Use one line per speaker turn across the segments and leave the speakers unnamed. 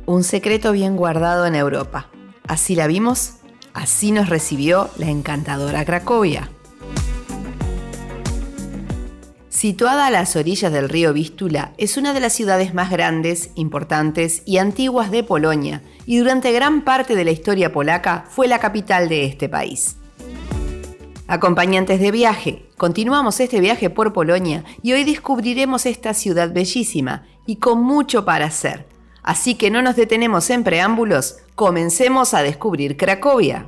Un secreto bien guardado en Europa. Así la vimos, así nos recibió la encantadora Cracovia. Situada a las orillas del río Vístula, es una de las ciudades más grandes, importantes y antiguas de Polonia, y durante gran parte de la historia polaca fue la capital de este país. Acompañantes de viaje, continuamos este viaje por Polonia y hoy descubriremos esta ciudad bellísima y con mucho para hacer. Así que no nos detenemos en preámbulos, comencemos a descubrir Cracovia.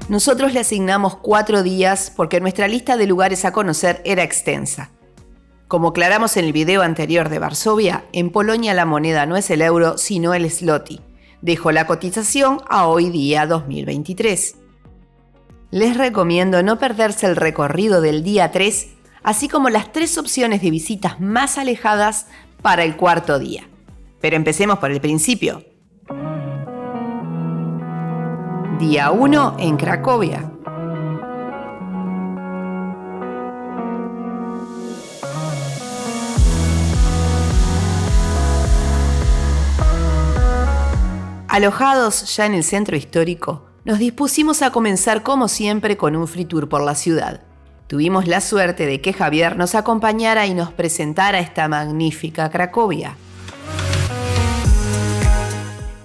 Nosotros le asignamos 4 días porque nuestra lista de lugares a conocer era extensa. Como aclaramos en el video anterior de Varsovia, en Polonia la moneda no es el euro, sino el zloty. Dejo la cotización a hoy día 2023. Les recomiendo no perderse el recorrido del día 3, así como las 3 opciones de visitas más alejadas para el 4.º día. Pero empecemos por el principio. Día 1 en Cracovia. Alojados ya en el centro histórico, nos dispusimos a comenzar como siempre con un free tour por la ciudad. Tuvimos la suerte de que Javier nos acompañara y nos presentara esta magnífica Cracovia.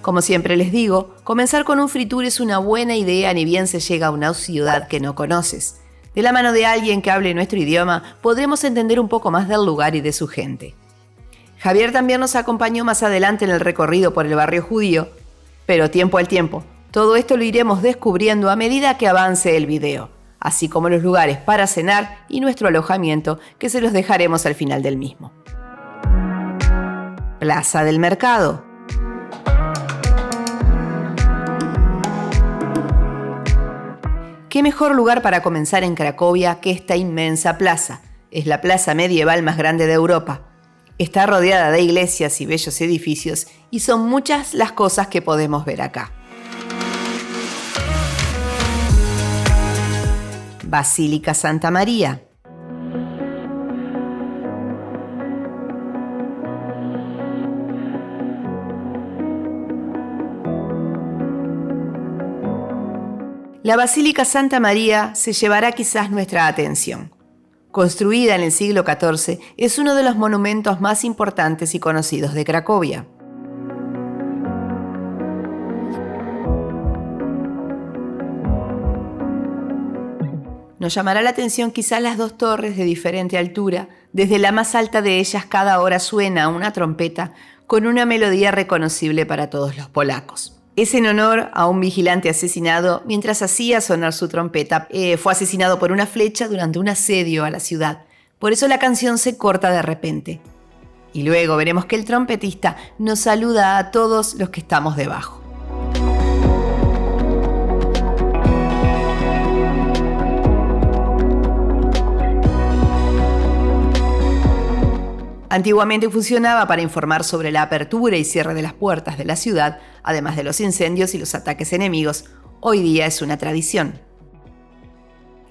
Como siempre les digo, comenzar con un free tour es una buena idea ni bien se llega a una ciudad que no conoces. De la mano de alguien que hable nuestro idioma, podremos entender un poco más del lugar y de su gente. Javier también nos acompañó más adelante en el recorrido por el barrio judío, pero tiempo al tiempo. Todo esto lo iremos descubriendo a medida que avance el video, así como los lugares para cenar y nuestro alojamiento, que se los dejaremos al final del mismo. Plaza del Mercado. ¿Qué mejor lugar para comenzar en Cracovia que esta inmensa plaza? Es la plaza medieval más grande de Europa. Está rodeada de iglesias y bellos edificios y son muchas las cosas que podemos ver acá. Basílica Santa María. La Basílica Santa María se llevará quizás nuestra atención. Construida en el siglo XIV, es uno de los monumentos más importantes y conocidos de Cracovia. Nos llamará la atención quizás las 2 torres de diferente altura. Desde la más alta de ellas cada hora suena una trompeta con una melodía reconocible para todos los polacos. Es en honor a un vigilante asesinado mientras hacía sonar su trompeta. Fue asesinado por una flecha durante un asedio a la ciudad. Por eso la canción se corta de repente. Y luego veremos que el trompetista nos saluda a todos los que estamos debajo. Antiguamente funcionaba para informar sobre la apertura y cierre de las puertas de la ciudad, además de los incendios y los ataques enemigos. Hoy día es una tradición.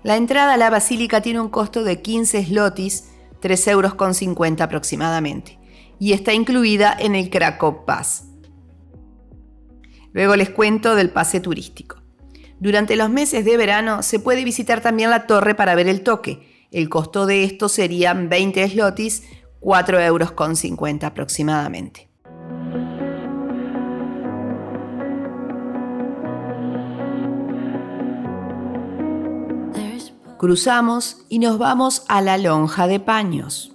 La entrada a la basílica tiene un costo de 15 zlotys, 3,50 € aproximadamente, y está incluida en el Kraków Pass. Luego les cuento del pase turístico. Durante los meses de verano se puede visitar también la torre para ver el toque. El costo de esto serían 20 zlotys, 4,50 € aproximadamente. Cruzamos y nos vamos a la lonja de paños.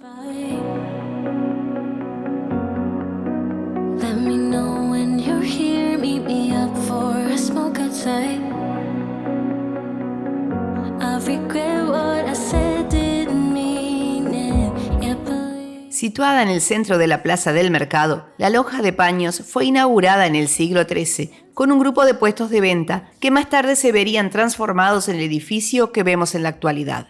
Situada en el centro de la Plaza del Mercado, la Lonja de Paños fue inaugurada en el siglo XIII con un grupo de puestos de venta que más tarde se verían transformados en el edificio que vemos en la actualidad.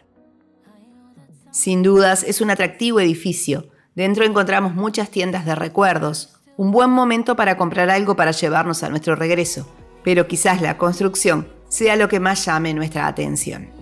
Sin dudas, es un atractivo edificio. Dentro encontramos muchas tiendas de recuerdos, un buen momento para comprar algo para llevarnos a nuestro regreso, pero quizás la construcción sea lo que más llame nuestra atención.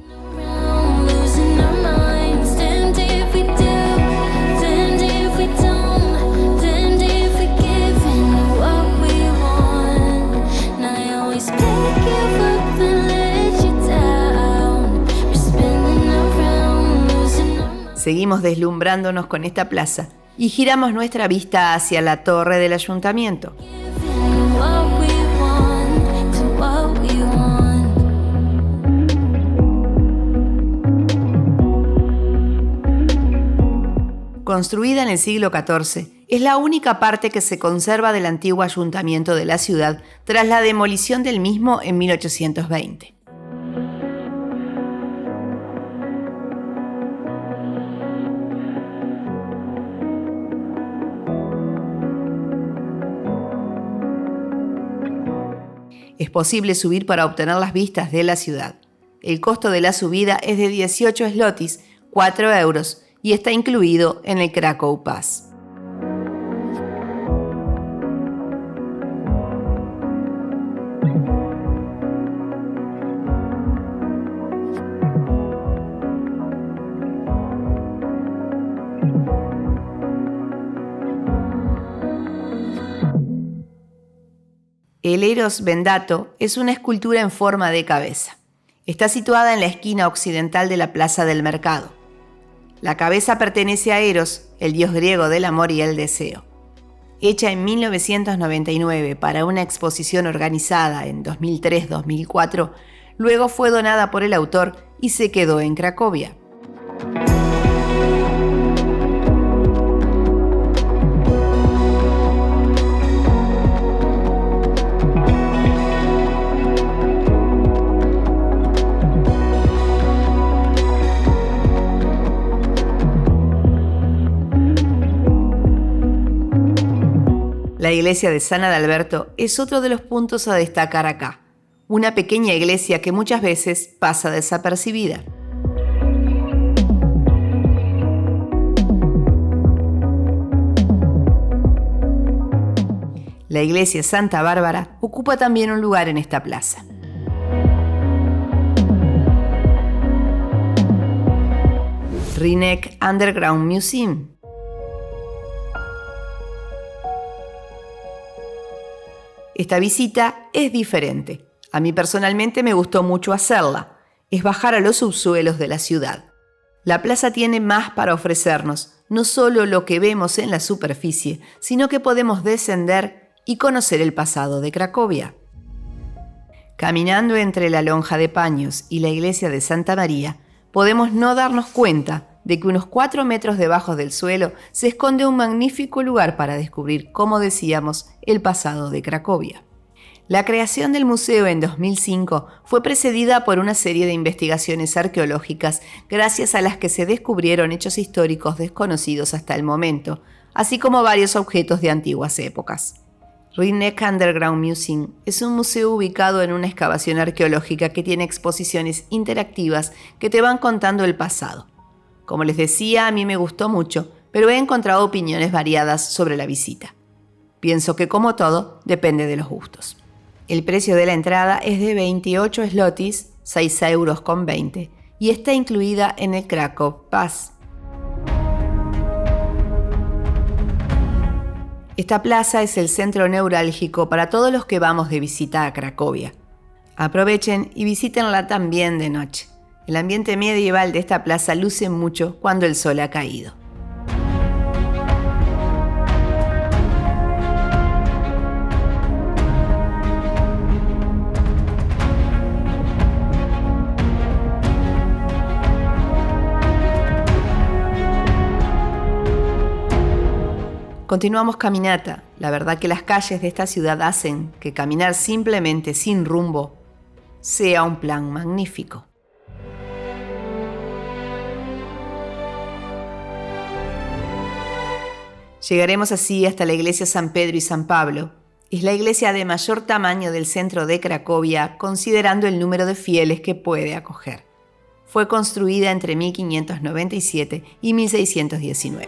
Seguimos deslumbrándonos con esta plaza y giramos nuestra vista hacia la torre del ayuntamiento. Construida en el siglo XIV, es la única parte que se conserva del antiguo ayuntamiento de la ciudad tras la demolición del mismo en 1820. Es posible subir para obtener las vistas de la ciudad. El costo de la subida es de 18 zlotys, 4 euros, y está incluido en el Kraków Pass. El Eros Bendato es una escultura en forma de cabeza. Está situada en la esquina occidental de la Plaza del Mercado. La cabeza pertenece a Eros, el dios griego del amor y el deseo. Hecha en 1999 para una exposición organizada en 2003-2004, luego fue donada por el autor y se quedó en Cracovia. La iglesia de San Adalberto es otro de los puntos a destacar acá, una pequeña iglesia que muchas veces pasa desapercibida. La iglesia Santa Bárbara ocupa también un lugar en esta plaza. Rynek Underground Museum. Esta visita es diferente. A mí personalmente me gustó mucho hacerla. Es bajar a los subsuelos de la ciudad. La plaza tiene más para ofrecernos, no solo lo que vemos en la superficie, sino que podemos descender y conocer el pasado de Cracovia. Caminando entre la Lonja de Paños y la iglesia de Santa María, podemos no darnos cuenta de que unos 4 metros debajo del suelo se esconde un magnífico lugar para descubrir, como decíamos, el pasado de Cracovia. La creación del museo en 2005 fue precedida por una serie de investigaciones arqueológicas gracias a las que se descubrieron hechos históricos desconocidos hasta el momento, así como varios objetos de antiguas épocas. Rynek Underground Museum es un museo ubicado en una excavación arqueológica que tiene exposiciones interactivas que te van contando el pasado. Como les decía, a mí me gustó mucho, pero he encontrado opiniones variadas sobre la visita. Pienso que, como todo, depende de los gustos. El precio de la entrada es de 28 zlotys, 6,20 euros, y está incluida en el Kraków Pass. Esta plaza es el centro neurálgico para todos los que vamos de visita a Cracovia. Aprovechen y visítenla también de noche. El ambiente medieval de esta plaza luce mucho cuando el sol ha caído. Continuamos caminata. La verdad que las calles de esta ciudad hacen que caminar simplemente sin rumbo sea un plan magnífico. Llegaremos así hasta la iglesia San Pedro y San Pablo. Es la iglesia de mayor tamaño del centro de Cracovia, considerando el número de fieles que puede acoger. Fue construida entre 1597 y 1619.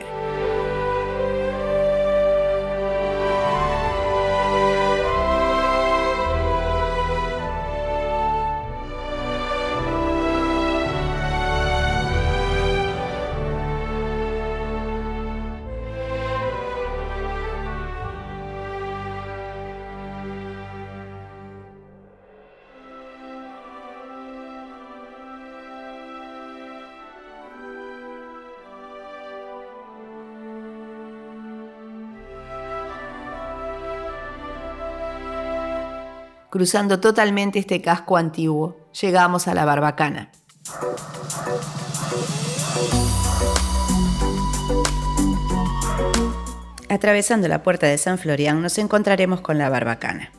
Cruzando totalmente este casco antiguo, llegamos a la Barbacana. Atravesando la puerta de San Florián nos encontraremos con la Barbacana.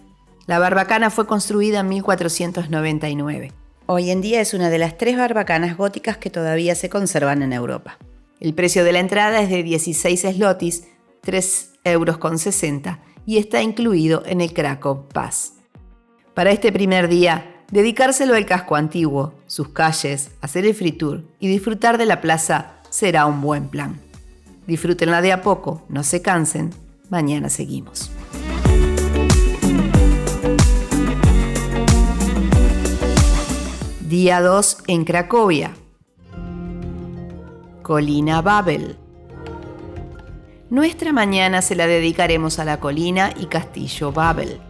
La Barbacana fue construida en 1499. Hoy en día es una de las 3 barbacanas góticas que todavía se conservan en Europa. El precio de la entrada es de 16 zlotys, 3,60 €, y está incluido en el Krakow Pass. Para este primer día, dedicárselo al casco antiguo, sus calles, hacer el free tour y disfrutar de la plaza será un buen plan. Disfrútenla de a poco, no se cansen, mañana seguimos. Día 2 en Cracovia. Colina Wawel. Nuestra mañana se la dedicaremos a la colina y castillo Wawel.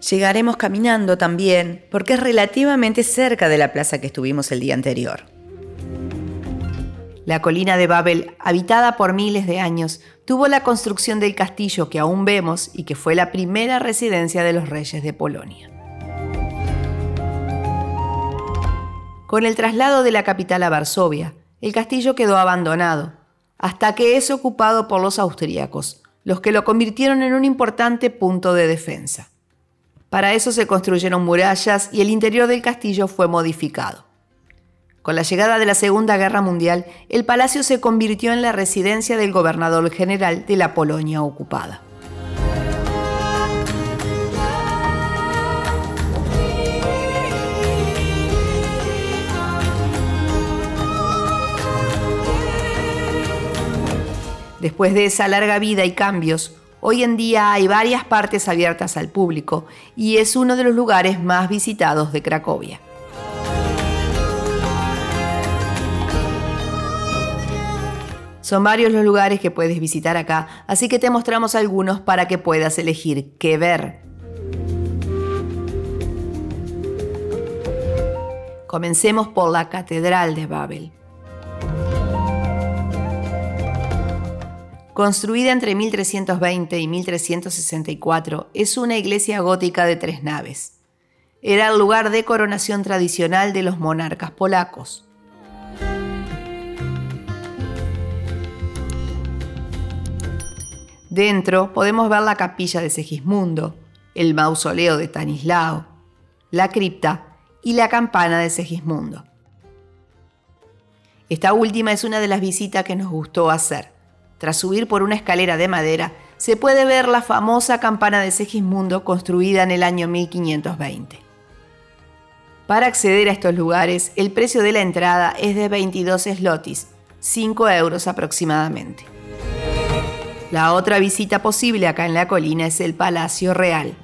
Llegaremos caminando también, porque es relativamente cerca de la plaza que estuvimos el día anterior. La colina de Wawel, habitada por miles de años, tuvo la construcción del castillo que aún vemos y que fue la primera residencia de los reyes de Polonia. Con el traslado de la capital a Varsovia, el castillo quedó abandonado, hasta que es ocupado por los austríacos, los que lo convirtieron en un importante punto de defensa. Para eso se construyeron murallas y el interior del castillo fue modificado. Con la llegada de la Segunda Guerra Mundial, el palacio se convirtió en la residencia del gobernador general de la Polonia ocupada. Después de esa larga vida y cambios, hoy en día hay varias partes abiertas al público y es uno de los lugares más visitados de Cracovia. Son varios los lugares que puedes visitar acá, así que te mostramos algunos para que puedas elegir qué ver. Comencemos por la Catedral de Wawel. Construida entre 1320 y 1364, es una iglesia gótica de 3 naves. Era el lugar de coronación tradicional de los monarcas polacos. Dentro podemos ver la capilla de Segismundo, el mausoleo de Stanislao, la cripta y la campana de Segismundo. Esta última es una de las visitas que nos gustó hacer. Tras subir por una escalera de madera, se puede ver la famosa campana de Segismundo construida en el año 1520. Para acceder a estos lugares, el precio de la entrada es de 22 zlotys, 5 € aproximadamente. La otra visita posible acá en la colina es el Palacio Real.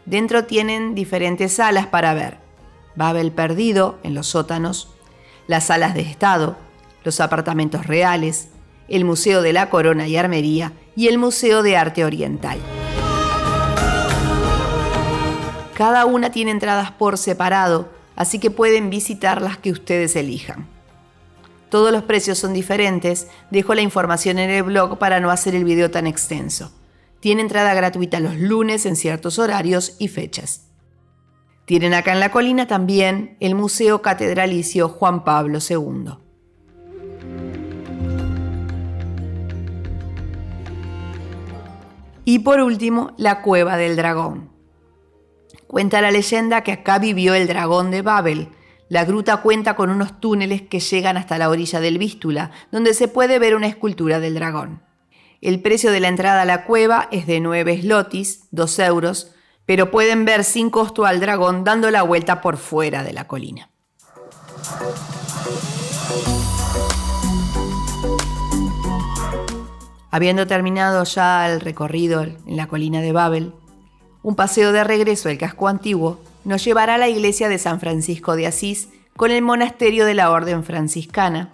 Dentro tienen diferentes salas para ver: Wawel perdido en los sótanos, las salas de estado, los apartamentos reales, el Museo de la Corona y Armería y el Museo de Arte Oriental. Cada una tiene entradas por separado, así que pueden visitar las que ustedes elijan. Todos los precios son diferentes, dejo la información en el blog para no hacer el video tan extenso. Tiene entrada gratuita los lunes en ciertos horarios y fechas. Tienen acá en la colina también el Museo Catedralicio Juan Pablo II. Y por último, la Cueva del Dragón. Cuenta la leyenda que acá vivió el dragón de Wawel, La gruta cuenta con unos túneles que llegan hasta la orilla del Vístula, donde se puede ver una escultura del dragón. El precio de la entrada a la cueva es de 9 zlotys, 2 euros, pero pueden ver sin costo al dragón dando la vuelta por fuera de la colina. Habiendo terminado ya el recorrido en la colina de Babel, un paseo de regreso al casco antiguo nos llevará a la iglesia de San Francisco de Asís con el monasterio de la Orden Franciscana,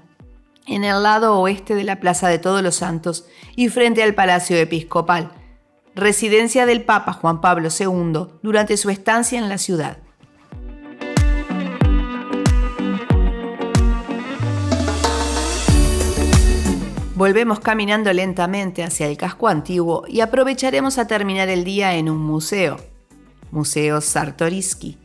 en el lado oeste de la Plaza de Todos los Santos y frente al Palacio Episcopal, residencia del Papa Juan Pablo II durante su estancia en la ciudad. Volvemos caminando lentamente hacia el casco antiguo y aprovecharemos a terminar el día en un museo, Museo Czartoryski.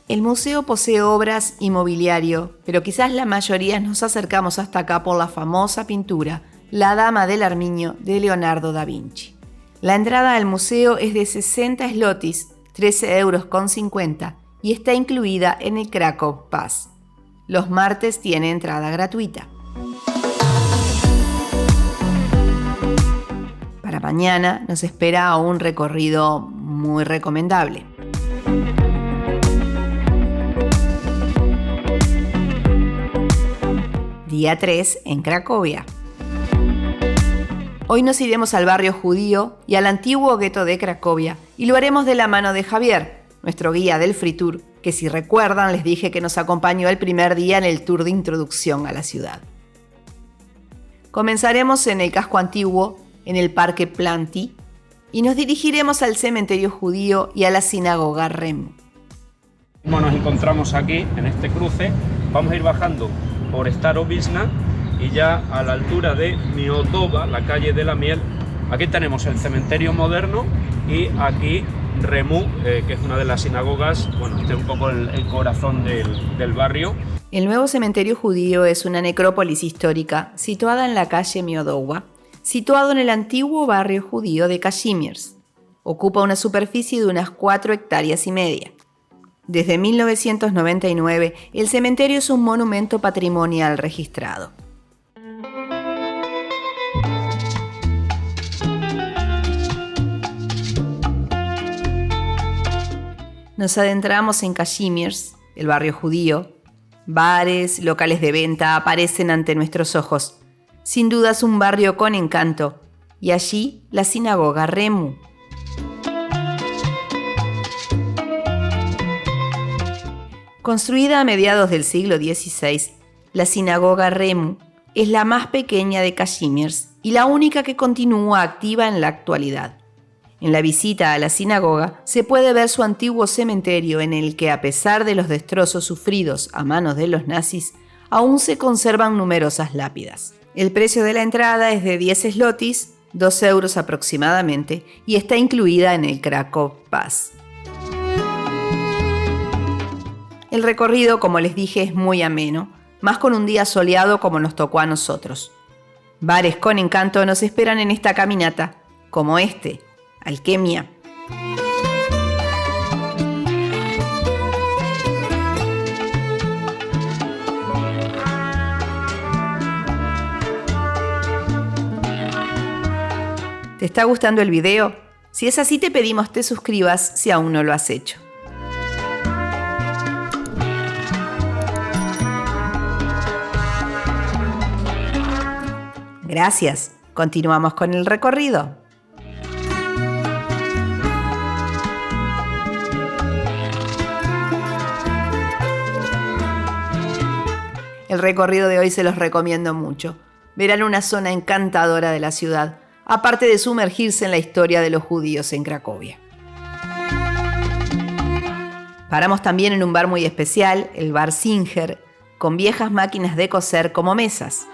El museo posee obras y mobiliario, pero quizás la mayoría nos acercamos hasta acá por la famosa pintura La Dama del Armiño de Leonardo da Vinci. La entrada al museo es de 60 zlotys, 13,50 € y está incluida en el Kraków Pass. Los martes tiene entrada gratuita. Para mañana nos espera un recorrido muy recomendable. Día 3 en Cracovia. Hoy nos iremos al barrio judío y al antiguo gueto de Cracovia y lo haremos de la mano de Javier, nuestro guía del Free Tour, que si recuerdan les dije que nos acompañó el primer día en el tour de introducción a la ciudad. Comenzaremos en el casco antiguo, en el Parque Planty, y nos dirigiremos al cementerio judío y a la sinagoga Remu.
Nos encontramos aquí, en este cruce, vamos a ir bajando por Starobiszna y ya a la altura de Miodowa, la calle de la miel, aquí tenemos el cementerio moderno y aquí Remu, que es una de las sinagogas, este es un poco el corazón del barrio.
El nuevo cementerio judío es una necrópolis histórica situada en la calle Miodowa, situado en el antiguo barrio judío de Kazimierz. Ocupa una superficie de unas 4,5 hectáreas. Desde 1999, el cementerio es un monumento patrimonial registrado. Nos adentramos en Kazimierz, el barrio judío. Bares, locales de venta aparecen ante nuestros ojos. Sin duda es un barrio con encanto, y allí la sinagoga Remu. Construida a mediados del siglo XVI, la sinagoga Remu es la más pequeña de Kazimierz y la única que continúa activa en la actualidad. En la visita a la sinagoga se puede ver su antiguo cementerio en el que, a pesar de los destrozos sufridos a manos de los nazis, aún se conservan numerosas lápidas. El precio de la entrada es de 10 zlotys, 2 euros aproximadamente, y está incluida en el Kraków Pass. El recorrido, como les dije, es muy ameno, más con un día soleado como nos tocó a nosotros. Bares con encanto nos esperan en esta caminata, como Alquimia. ¿Te está gustando el video? Si es así, te pedimos te suscribas si aún no lo has hecho. Gracias. Continuamos con el recorrido. El recorrido de hoy se los recomiendo mucho. Verán una zona encantadora de la ciudad, aparte de sumergirse en la historia de los judíos en Cracovia. Paramos también en un bar muy especial, el Bar Singer, con viejas máquinas de coser como mesas.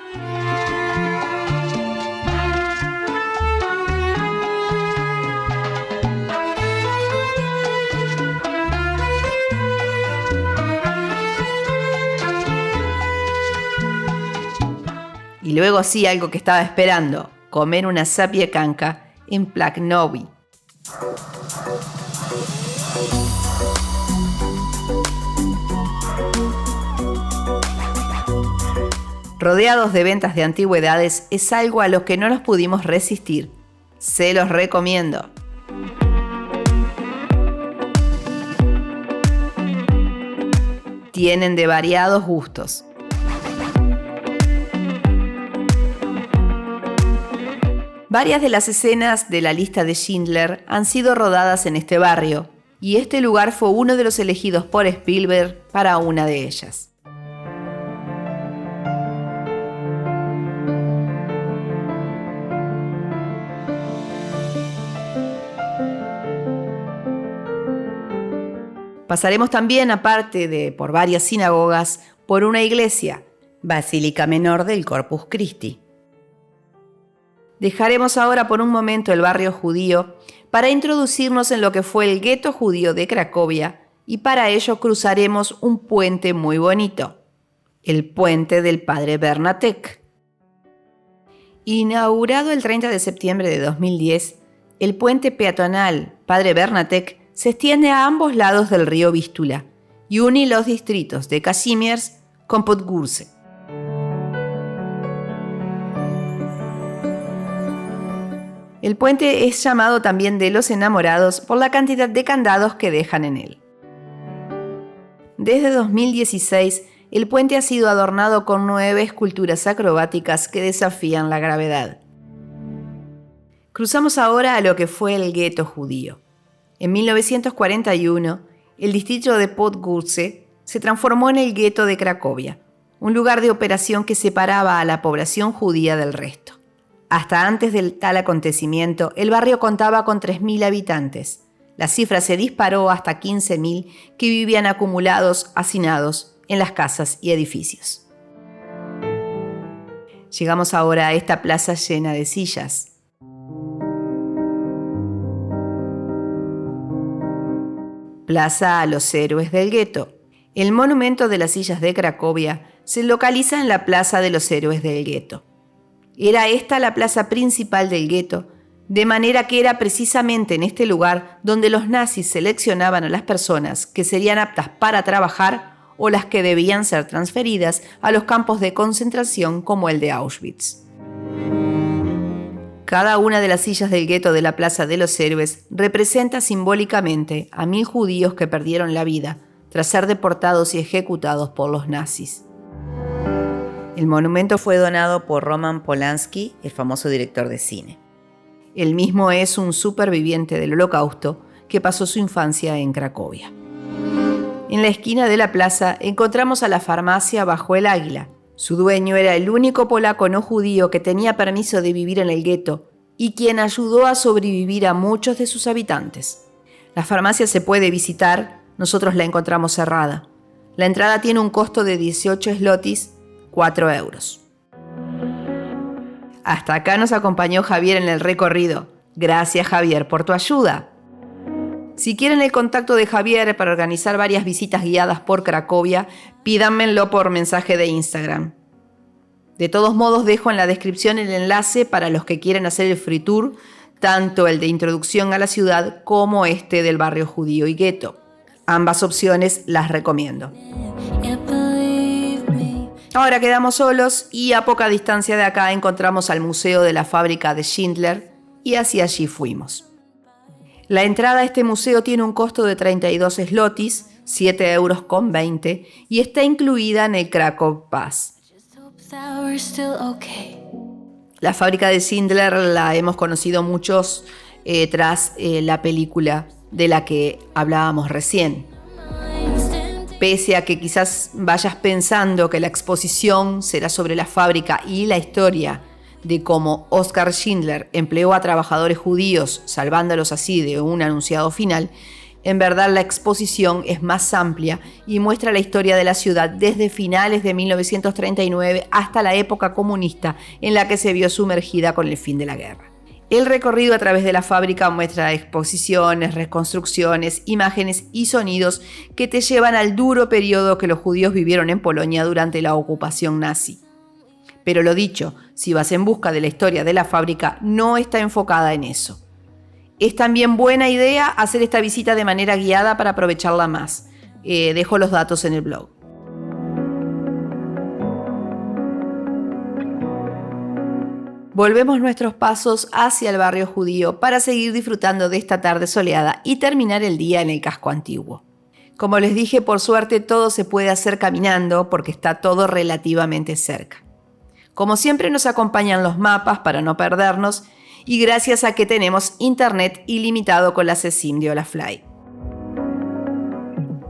Y luego sí, algo que estaba esperando, comer una zapiekanka en Plaknowy. rodeados de ventas de antigüedades, es algo a lo que no nos pudimos resistir. Se los recomiendo. Tienen de variados gustos. Varias de las escenas de la lista de Schindler han sido rodadas en este barrio, y este lugar fue uno de los elegidos por Spielberg para una de ellas. Pasaremos también, aparte de por varias sinagogas, por una iglesia, Basílica Menor del Corpus Christi. Dejaremos ahora por un momento el barrio judío para introducirnos en lo que fue el gueto judío de Cracovia, y para ello cruzaremos un puente muy bonito, el Puente del Padre Bernatek. Inaugurado el 30 de septiembre de 2010, el puente peatonal Padre Bernatek se extiende a ambos lados del río Vístula y une los distritos de Kazimierz con Podgórze. El puente es llamado también de los enamorados por la cantidad de candados que dejan en él. Desde 2016, el puente ha sido adornado con 9 esculturas acrobáticas que desafían la gravedad. Cruzamos ahora a lo que fue el gueto judío. En 1941, el distrito de Podgórze se transformó en el gueto de Cracovia, un lugar de operación que separaba a la población judía del resto. Hasta antes del tal acontecimiento, el barrio contaba con 3.000 habitantes. La cifra se disparó hasta 15.000 que vivían acumulados, hacinados en las casas y edificios. Llegamos ahora a esta plaza llena de sillas. Plaza a los héroes del gueto. El monumento de las sillas de Cracovia se localiza en la Plaza de los Héroes del Gueto. Era esta la plaza principal del gueto, de manera que era precisamente en este lugar donde los nazis seleccionaban a las personas que serían aptas para trabajar o las que debían ser transferidas a los campos de concentración como el de Auschwitz. Cada una de las sillas del gueto de la Plaza de los Héroes representa simbólicamente a 1.000 judíos que perdieron la vida tras ser deportados y ejecutados por los nazis. El monumento fue donado por Roman Polanski, el famoso director de cine. Él mismo es un superviviente del Holocausto que pasó su infancia en Cracovia. En la esquina de la plaza encontramos a la farmacia Bajo el Águila. Su dueño era el único polaco no judío que tenía permiso de vivir en el gueto y quien ayudó a sobrevivir a muchos de sus habitantes. La farmacia se puede visitar, nosotros la encontramos cerrada. La entrada tiene un costo de 18 zlotys, 4 euros. Hasta acá nos acompañó Javier en el recorrido. Gracias, Javier, por tu ayuda. Si quieren el contacto de Javier para organizar varias visitas guiadas por Cracovia, pídanmelo por mensaje de Instagram. De todos modos, dejo en la descripción el enlace para los que quieren hacer el free tour, tanto el de introducción a la ciudad como este del barrio judío y gueto. Ambas opciones las recomiendo. Ahora quedamos solos y a poca distancia de acá encontramos al Museo de la Fábrica de Schindler y hacia allí fuimos. La entrada a este museo tiene un costo de 32 zlotys, 7,20 € y está incluida en el Krakow Pass. La Fábrica de Schindler la hemos conocido muchos tras la película de la que hablábamos recién. Pese a que quizás vayas pensando que la exposición será sobre la fábrica y la historia de cómo Oskar Schindler empleó a trabajadores judíos, salvándolos así de un anunciado final, en verdad la exposición es más amplia y muestra la historia de la ciudad desde finales de 1939 hasta la época comunista en la que se vio sumergida con el fin de la guerra. El recorrido a través de la fábrica muestra exposiciones, reconstrucciones, imágenes y sonidos que te llevan al duro periodo que los judíos vivieron en Polonia durante la ocupación nazi. Pero lo dicho, si vas en busca de la historia de la fábrica, no está enfocada en eso. Es también buena idea hacer esta visita de manera guiada para aprovecharla más. Dejo los datos en el blog. Volvemos nuestros pasos hacia el barrio judío para seguir disfrutando de esta tarde soleada y terminar el día en el casco antiguo. Como les dije, por suerte todo se puede hacer caminando porque está todo relativamente cerca. Como siempre nos acompañan los mapas para no perdernos y gracias a que tenemos internet ilimitado con las eSIM de Holafly.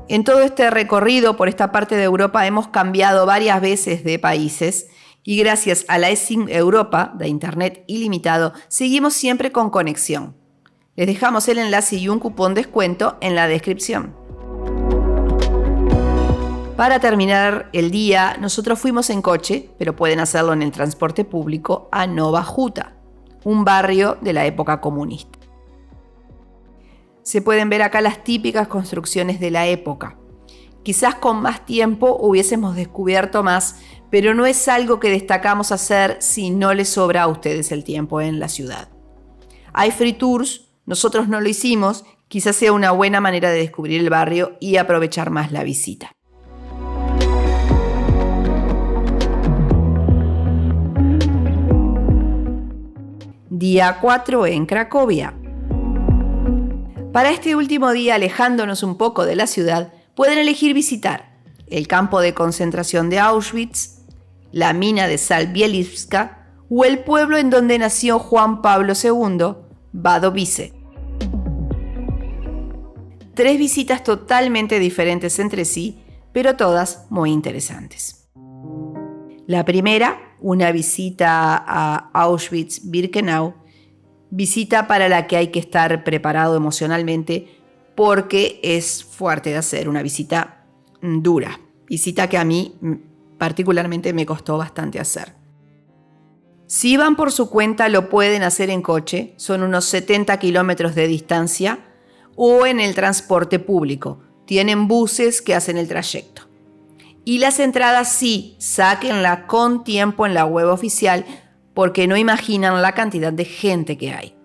En todo este recorrido por esta parte de Europa hemos cambiado varias veces de países y gracias a la eSIM Europa de internet ilimitado seguimos siempre con conexión. Les dejamos el enlace y un cupón descuento en la descripción. Para terminar el día, nosotros fuimos en coche, pero pueden hacerlo en el transporte público, a Nova Huta, un barrio de la época comunista. Se pueden ver acá las típicas construcciones de la época. Quizás con más tiempo hubiésemos descubierto más, pero no es algo que destacamos hacer si no les sobra a ustedes el tiempo en la ciudad. Hay free tours, nosotros no lo hicimos, quizás sea una buena manera de descubrir el barrio y aprovechar más la visita. Día 4 en Cracovia. Para este último día, alejándonos un poco de la ciudad, pueden elegir visitar el campo de concentración de Auschwitz, la mina de sal Bielizka o el pueblo en donde nació Juan Pablo II, Wadowice. 3 visitas totalmente diferentes entre sí, pero todas muy interesantes. La primera, una visita a Auschwitz-Birkenau, visita para la que hay que estar preparado emocionalmente porque es fuerte de hacer, una visita dura, visita que a mí particularmente me costó bastante hacer. Si van por su cuenta lo pueden hacer en coche, son unos 70 kilómetros de distancia, o en el transporte público, tienen buses que hacen el trayecto. Y las entradas sí, sáquenla con tiempo en la web oficial porque no imaginan la cantidad de gente que hay.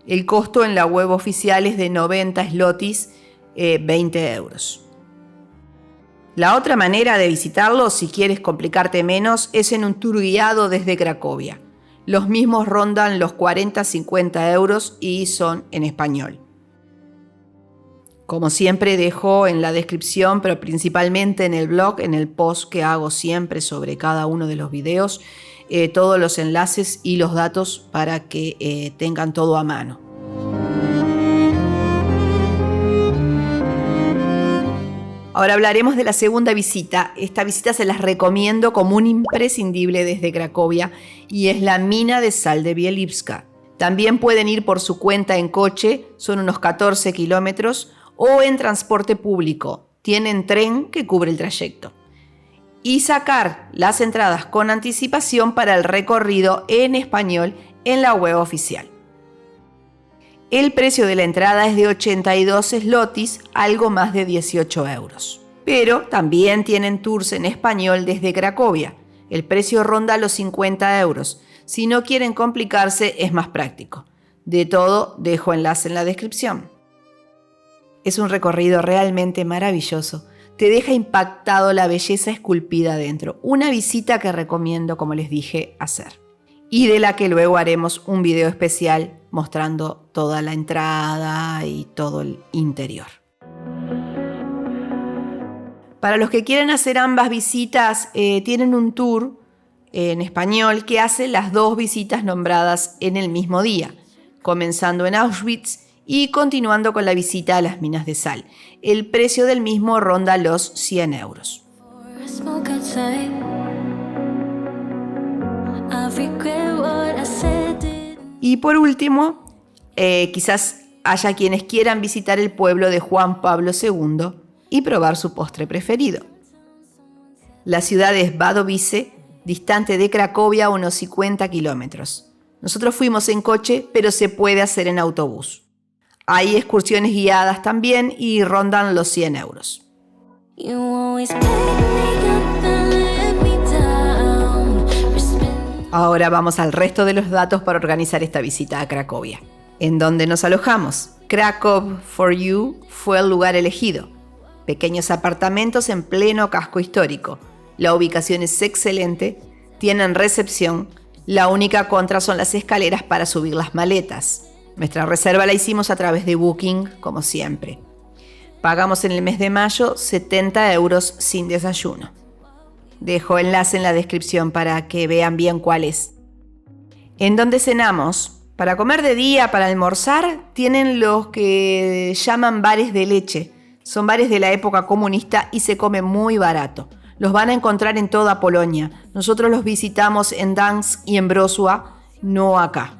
El costo en la web oficial es de 90 zlotys, 20 euros. La otra manera de visitarlo, si quieres complicarte menos, es en un tour guiado desde Cracovia. Los mismos rondan los 40-50 euros y son en español. Como siempre dejo en la descripción, pero principalmente en el blog, en el post que hago siempre sobre cada uno de los videos, todos los enlaces y los datos para que tengan todo a mano. Ahora hablaremos de la segunda visita. Esta visita se las recomiendo como un imprescindible desde Cracovia y es la mina de sal de Bielizka. También pueden ir por su cuenta en coche, son unos 14 kilómetros, o en transporte público. Tienen tren que cubre el trayecto. Y sacar las entradas con anticipación para el recorrido en español en la web oficial. El precio de la entrada es de 82 zlotys, algo más de 18 euros. Pero también tienen tours en español desde Cracovia. El precio ronda los 50 euros. Si no quieren complicarse, es más práctico. De todo, dejo enlace en la descripción. Es un recorrido realmente maravilloso. Te deja impactado la belleza esculpida dentro. Una visita que recomiendo, como les dije, hacer. Y de la que luego haremos un video especial mostrando toda la entrada y todo el interior. Para los que quieren hacer ambas visitas, tienen un tour en español que hace las 2 visitas nombradas en el mismo día, comenzando en Auschwitz y continuando con la visita a las minas de sal. El precio del mismo ronda los 100 euros. Y por último, quizás haya quienes quieran visitar el pueblo de Juan Pablo II y probar su postre preferido. La ciudad es Wadowice, distante de Cracovia unos 50 kilómetros. Nosotros fuimos en coche, pero se puede hacer en autobús. Hay excursiones guiadas también y rondan los 100 euros. Ahora vamos al resto de los datos para organizar esta visita a Cracovia. ¿En dónde nos alojamos? Krakow for You fue el lugar elegido. Pequeños apartamentos en pleno casco histórico. La ubicación es excelente, tienen recepción La única contra son las escaleras para subir las maletas. Nuestra reserva la hicimos a través de Booking, como siempre. Pagamos en el mes de mayo 70 € sin desayuno. Dejo enlace en la descripción para que vean bien cuál es. En donde cenamos, para comer de día, para almorzar, tienen los que llaman bares de leche. Son bares de la época comunista y se come muy barato. Los van a encontrar en toda Polonia. Nosotros los visitamos en Gdańsk y en Wrocław, no acá.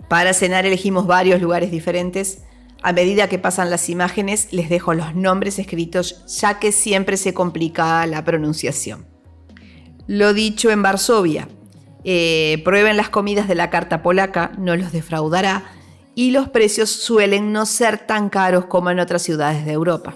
Para cenar elegimos varios lugares diferentes. A medida que pasan las imágenes, les dejo los nombres escritos, ya que siempre se complica la pronunciación. Lo dicho en Varsovia, prueben las comidas de la carta polaca, no los defraudará, y los precios suelen no ser tan caros como en otras ciudades de Europa.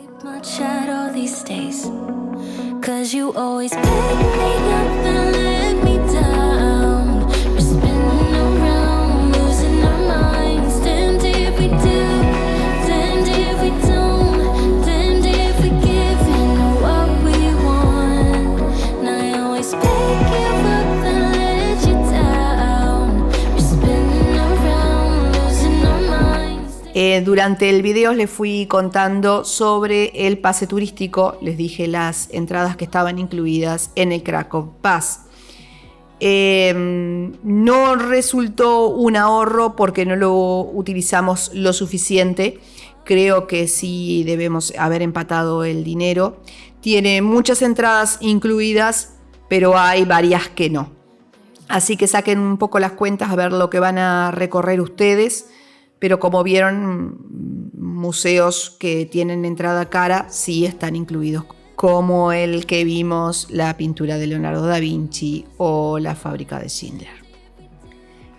Durante el video les fui contando sobre el pase turístico, les dije las entradas que estaban incluidas en el Kraków Pass. No resultó un ahorro porque no lo utilizamos lo suficiente. Creo que sí debemos haber empatado el dinero. Tiene muchas entradas incluidas, pero hay varias que no. Así que saquen un poco las cuentas a ver lo que van a recorrer ustedes. Pero como vieron, museos que tienen entrada cara sí están incluidos, como el que vimos, la pintura de Leonardo da Vinci o la fábrica de Schindler.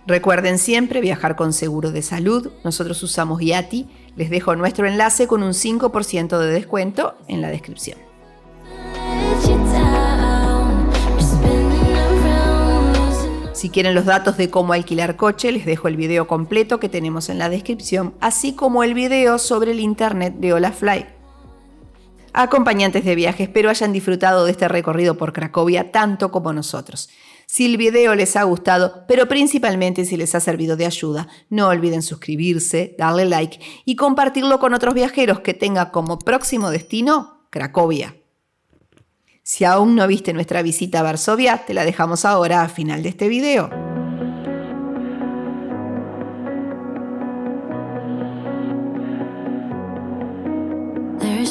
Recuerden siempre viajar con seguro de salud. Nosotros usamos Yati. Les dejo nuestro enlace con un 5% de descuento en la descripción. Si quieren los datos de cómo alquilar coche, les dejo el video completo que tenemos en la descripción, así como el video sobre el internet de Holafly. Acompañantes de viaje, espero hayan disfrutado de este recorrido por Cracovia tanto como nosotros. Si el video les ha gustado, pero principalmente si les ha servido de ayuda, no olviden suscribirse, darle like y compartirlo con otros viajeros que tengan como próximo destino Cracovia. Si aún no viste nuestra visita a Varsovia, te la dejamos ahora al final de este video.